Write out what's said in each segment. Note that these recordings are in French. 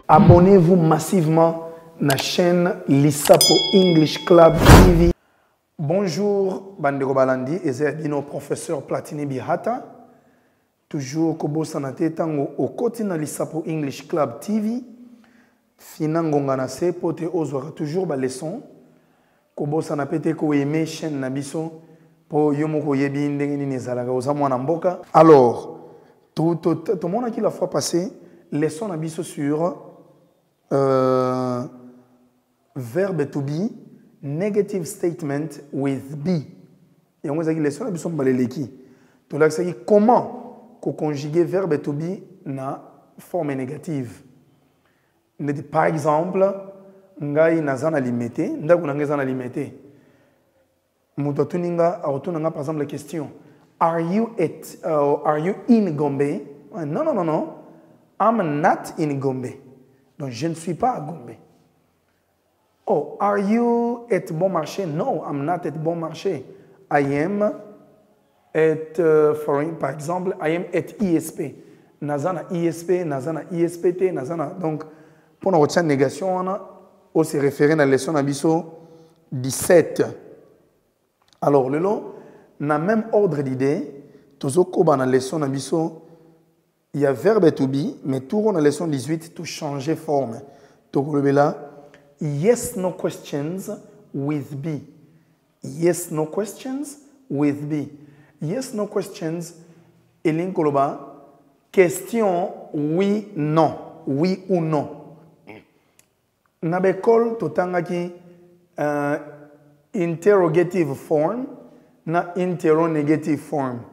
Abonnez-vous massivement à la chaîne Lissapo English Club TV. Bonjour, Bandeko Balandi, et c'est notre professeur Platini Bihata. Toujours Kobo Sanate Tango au côté de Lissapo English Club TV. Finangonga se pote ozora toujours ba leçon. Kobo Sanapete ko aimer chaîne Nabiso pour yomoko yebi ndenge ni zalaga ozamwa na mboka. Alors, tout le monde qui la fois passée, leçon Nabiso sur verbe to be, negative statement with be. Et on a dit leçon Nabiso mbaleleki. Tout là c'est comment conjuguer verbe to be na forme négative. Par exemple, ngai nazana limité, ndaku nangezana limité. Mutotuninga autoninga par exemple la question, are you in Gombe? Non non non non. I'm not in Gombe. Donc je ne suis pas à Gombe. Oh, are you at Bon Marché? No, I'm not at Bon Marché. I am at par exemple, I am at ISP. Nazana ISP, nazana ISPT, nazana. Donc pour notre négation, on se réfère à la leçon abisso 17. Alors, le long, dans le même ordre d'idée, toujours dans la leçon abisso, il y a verbe to be, mais tout dans la leçon 18, tout changer forme. Donc, le là, yes, no questions with be. Yes, no questions with be. Yes, no questions, et l'incoloba, question, oui, non. Oui ou non. Na bekol totanga ki interrogative form na interrogative form.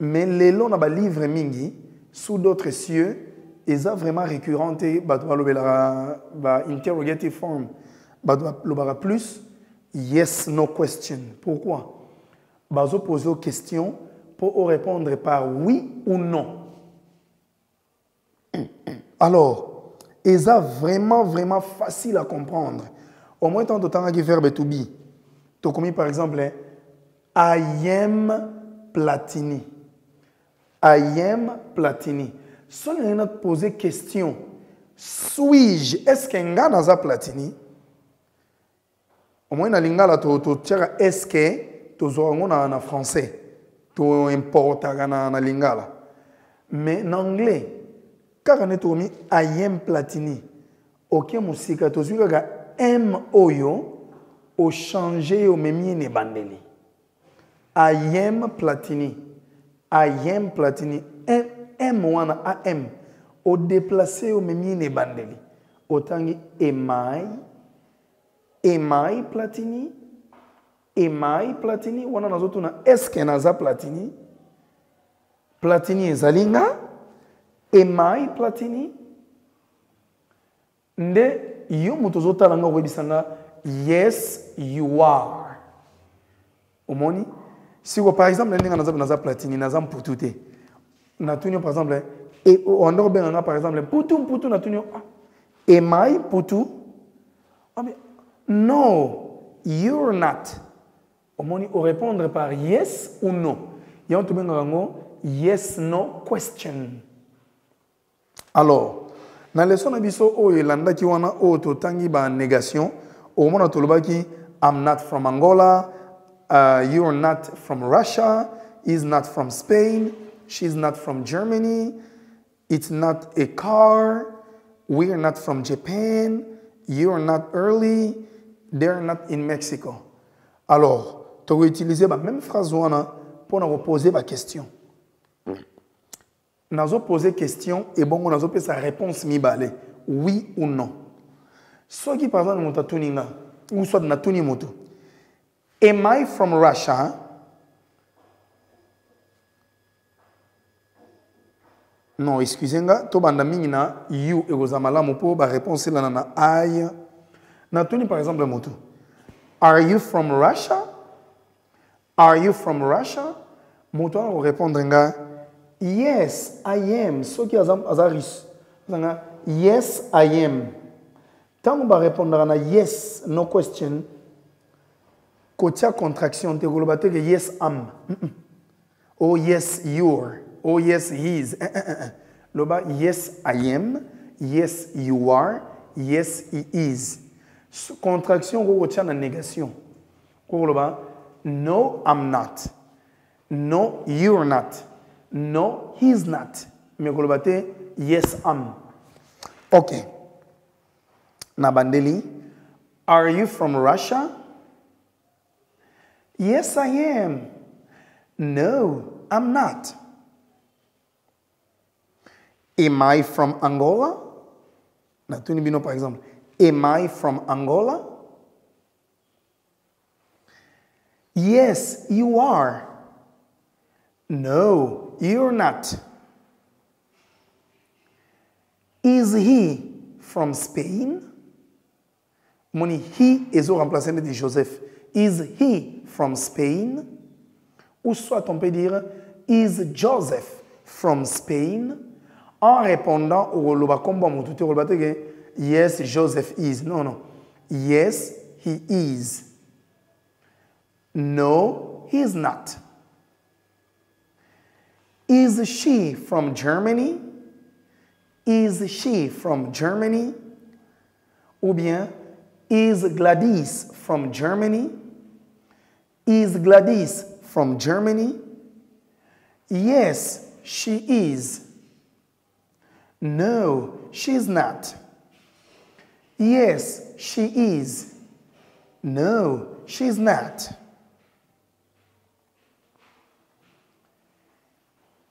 Mais les lots na ba livre mingi sous d'autres cieux, ils ont vraiment récurrenté ba interrogative form. Ba lobara plus yes no question. Pourquoi? Ba zo poser aux questions pour répondre par oui ou non. Alors, et ça vraiment facile à comprendre. Au moins, tant de temps que verbe to be. Tu comme par exemple, I am Platini. I am Platini. Si on a posé question, suis-je, est-ce qu'un gars n'a pas Platini? Au moins, dans l'ingala, tu tires est-ce que tu as en français. Tu importes dans l'ingala. Mais en anglais, car on est mis I am Platini. Ok, musika to zuka M oyo o changer o memi ne bandeli. I am Platini. I am Platini. M wana AM o déplacer o memi ne bandeli. Otangi am I Platini? Am I Platini? Wana nazoto na eske naza Platini? Platini ezalinga? Am I Platini? Nde yo mutozota langa webisanga yes you are. Omoni si par exemple ndinga naza Platini naza mputute. Natunyo par exemple et on benga par exemple putu natunyo am I putu? No, you're not. Omoni o répondre par yes ou no. Yon to benga ngo yes no question. Alors, dans la leçon abisso o yelanda ki wana o to tangi ba négation o mona to lobaki I'm not from Angola, you're not from Russia, he's not from Spain, she's not from Germany, it's not a car, we're not from Japan, you're not early, they're not in Mexico. Alors, tu vas utiliser la même phrase wana pour nous poser la question. Nous avons posé question et bon, nous avons posé sa réponse mi-balé, oui ou non. Soit qui par exemple nous tatuninga ou soit natuni moto. Am I from Russia? Non, excusez-moi, to banda mingina you et vous amala mopo ba réponse là na I. Natuni par exemple moto. Are you from Russia? Are you from Russia? Moto on répondre yes, I am. Ce qui est azaris. Yes, I am. Tant on va répondre à yes, no question. kotia contraction te kolobate que yes am. Oh yes you're. Oh yes he is. Loba yes I am. Yes you are. Yes he is. Contraction ko kotia na négation. Ko loba no I'm not. No you're not. No he's not. Mais kolobate yes am. Okay. Nabandeli, are you from Russia? Yes, I am. No, I'm not. Am I from Angola? Natuni bino par exemple. Am I from Angola? Yes, you are. No, you're not. Is he from Spain? Moni, he is au remplaçant de Joseph. Is he from Spain? Ou soit on peut dire, is Joseph from Spain? En répondant au loba combo mututé au loba yes, Joseph is. Non, non. Yes, he is. No, he is not. Is she from Germany? Is she from Germany? Ou bien, is Gladys from Germany? Is Gladys from Germany? Yes, she is. No, she's not. Yes, she is. No, she's not.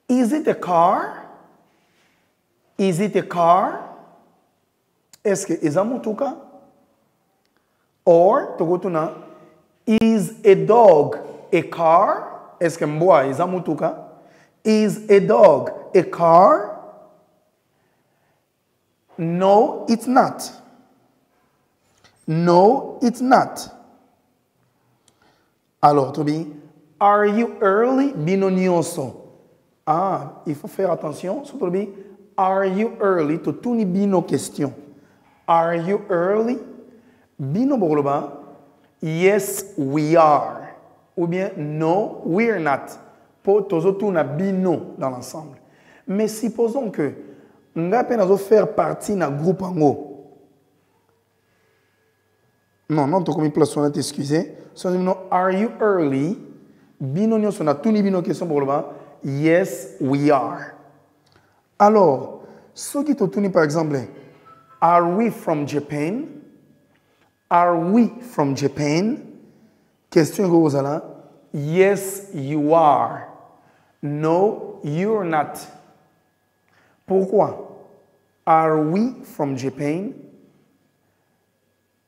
Is it a car? Is it a car? Est-ce que is a mutuka? Or, togotuna, is a dog a car? Est-ce que mboa is a mutuka? Is a dog a car? No, it's not. No, it's not. Alors, Toby, are you early? Bino nyonso. Ah, il faut faire attention. So, Toby, are you early? To tuni bino question. Are you early? Bino boloba. Yes, we are. Ou bien, no, we're not. Pour tozo tuna bino dans l'ensemble. Mais supposons que nous allons faire partie d'un groupe en haut. Non, non, tu as place on a excusé. So, are you early? Bino nyo sona tuni bino question pour le bas. Yes, we are. Alors, ce qui te tuni par exemple, are we from Japan? Are we from Japan? Question que vous allez. Yes, you are. No, you're not. Pourquoi? Are we from Japan?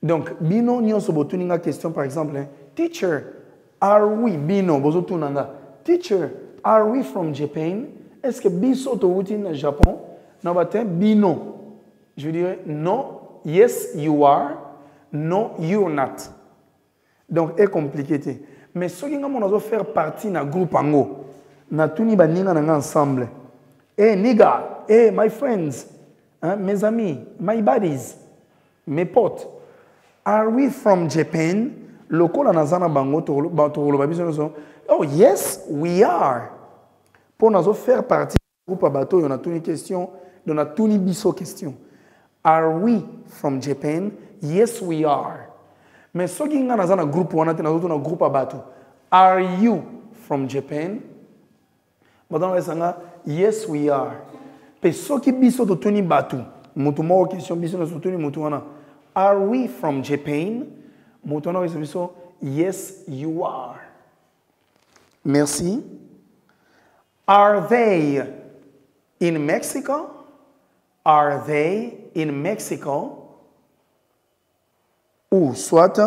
Donc, bino nyonso botuninga question par exemple, teacher, are we bino bozotunanga? Teacher, are we from Japan? Est-ce que biso to wuti na Japon? Non, bate bino. Je dirais no, yes you are, no you're not. Donc, est compliqué. Mais ce qui nous faire partie d'un groupe en haut, na tuni baninga nanga ensemble. Hey nigga, hey my friends, hein, mes amis, my buddies, mes potes. Are we from Japan? Lokola nazana bango to oh yes, we are. Pour nous faire partie du groupe bateau, on a une question, on a une biso question. Are we from Japan? Yes, we are. Mais ce qui est dans un groupe, on a un groupe bateau. Are you from Japan? Yes, we are. Mais ce qui est biso to tuni bateau, mutumo question biso na tuni mutuana. Are we from Japan? Yes, you are. Merci. Are they in Mexico? Are they in Mexico? Ou soit,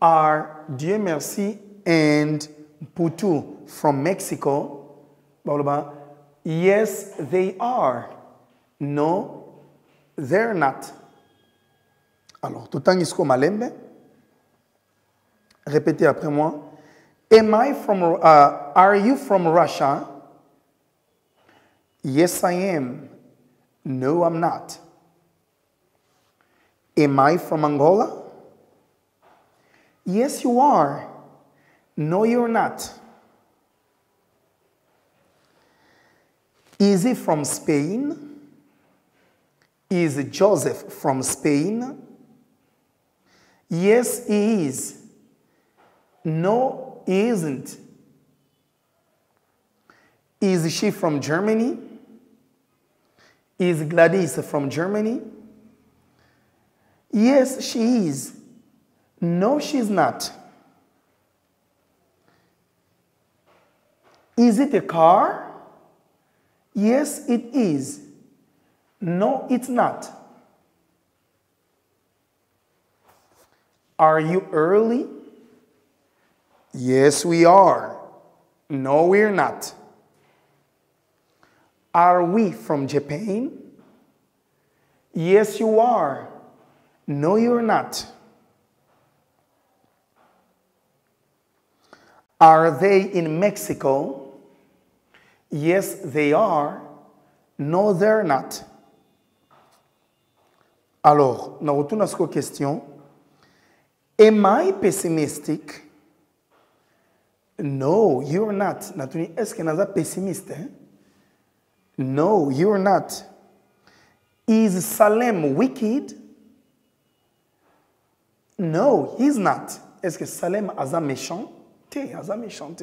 are Dieu merci and Putu from Mexico? Yes, they are. No, they're not. Alors, tout le temps, malembe. Répétez après moi. Are you from Russia? Yes, I am. No, I'm not. Am I from Angola? Yes, you are. No, you're not. Is he from Spain? Is Joseph from Spain? Yes, he is. No, he isn't. Is she from Germany? Is Gladys from Germany? Yes, she is. No, she's not. Is it a car? Yes, it is. No, it's not. Are you early? Yes, we are. No, we're not. Are we from Japan? Yes, you are. No, you're not. Are they in Mexico? Yes, they are. No, they're not. Alors, nous retournons à cette question. Am I pessimistic? No, you're not. Est-ce que nous sommes pessimistes? No, you're not. Is Salem wicked? No, he's not. Est-ce que Salem est méchant? Est méchant.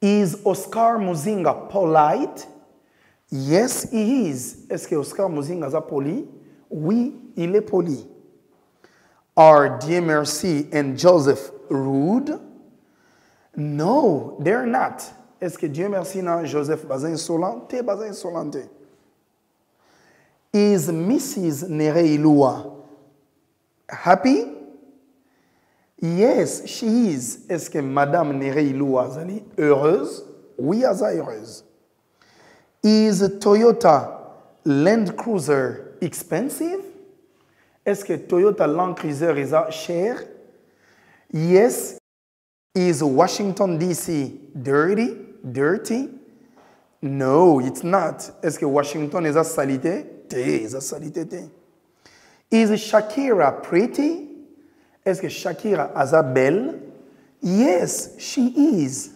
Is Oscar Muzinga polite? Yes, he is. Est-ce que Oscar Muzinga est poli? Oui, il est poli. Are Dieu Merci and Joseph rude? No, they're not. Est-ce que Dieu Merci et Joseph sont insolents? Bazin insolente. Is Mrs. Nereilua happy? Yes, she is. Est-ce que Madame Nereilua est heureuse? Oui, elle est heureuse. Is Toyota Land Cruiser expensive? Est-ce que Toyota Land Cruiser est cher? Yes. Is Washington DC dirty? Dirty? No, it's not. Est-ce que Washington est salité? Est salité. Is Shakira pretty? Est-ce que Shakira est belle? Yes, she is.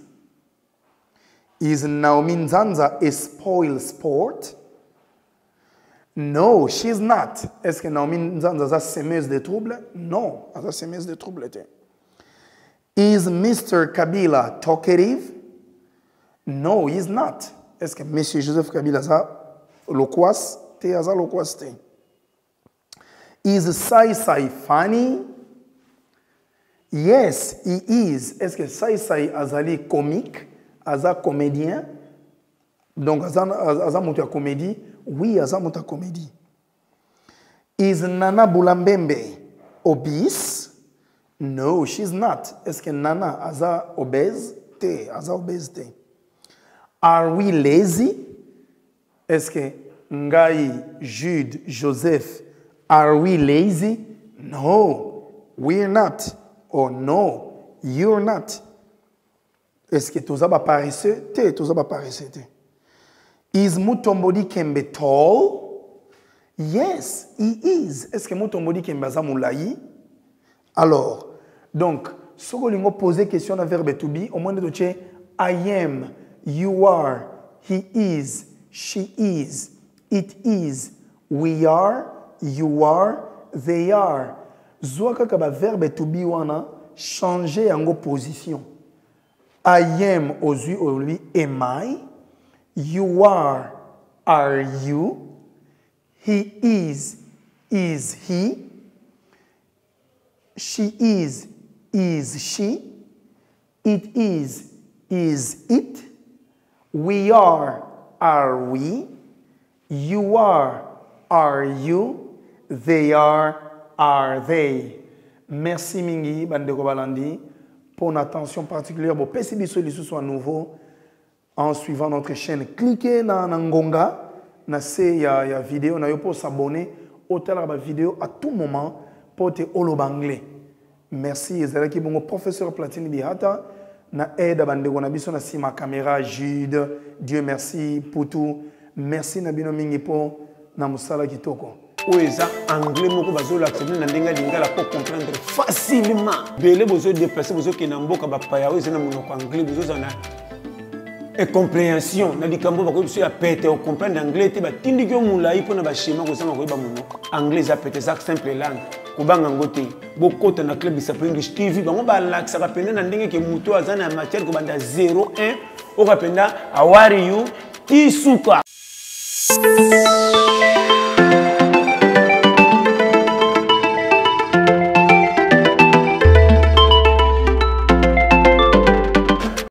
Is Naomi Nzanza a spoil sport? No, she's not. Est-ce que Naomi Nzanza est semeuse de troubles? Non, elle est semeuse de troubles. Is Mr. Kabila talkative? No, he's not. Est-ce que M. Joseph Kabila est loquace? Is Sai Sai funny? Yes, he is. Est-ce que Sai Sai est comique? Est comédien? Donc, est une comédie? Oui, est une comédie. Is Nana Boulambembe obese? No, she's not. Est-ce que Nana est obèse? Est obèse. Are we lazy? Est-ce que Ngai, Jude, Joseph, are we lazy? No, we're not. Or no, you're not. Est-ce que tous aba paresseux? Tous aba paresseux. Is Mutombodi Kembe tall? Yes, he is. Est-ce que Mutombodi Kembe aza moulayi? Alors, donc, si vous posez question dans le verbe to be, au moins de dire I am, you are, he is, she is, it is, we are, you are, they are. Zoaka kaba verbe to be wana changer en position. I am aujourd'hui am I, you are you, he is he, she is she, it is it, we are we, you are you, they are they. Merci mingi bandeko balandi pour une attention particulière. Bon, PC biso soit nouveau en suivant notre chaîne. Cliquez dans Ngonga, na se ya vidéo na yo pour s'abonner au tel la vidéo à tout moment pour te olobanglais. Merci ezalaki bongo professeur Platini Bihata na aide bandeko na biso na sima caméra Jude. Dieu merci pour tout. Merci na bino mingi po na musala kitoko. ou eza anglais moko bazola accepter na ndenga lingala pour comprendre facilement belé bozo déplacer bozo ke na mboka ba paya eza na monoko anglais bozo na et compréhension na likambo ba ko biso ya pete o comprendre anglais te ba tindi ko mulai pona ba schéma ko sanga ko ba monoko anglais za pete za simple langue ko banga ngote bokota na club isa English TV bango ba laksa ka pende na ndenge ke muto azana matière ko banda 01 o ka penda how are you tisuka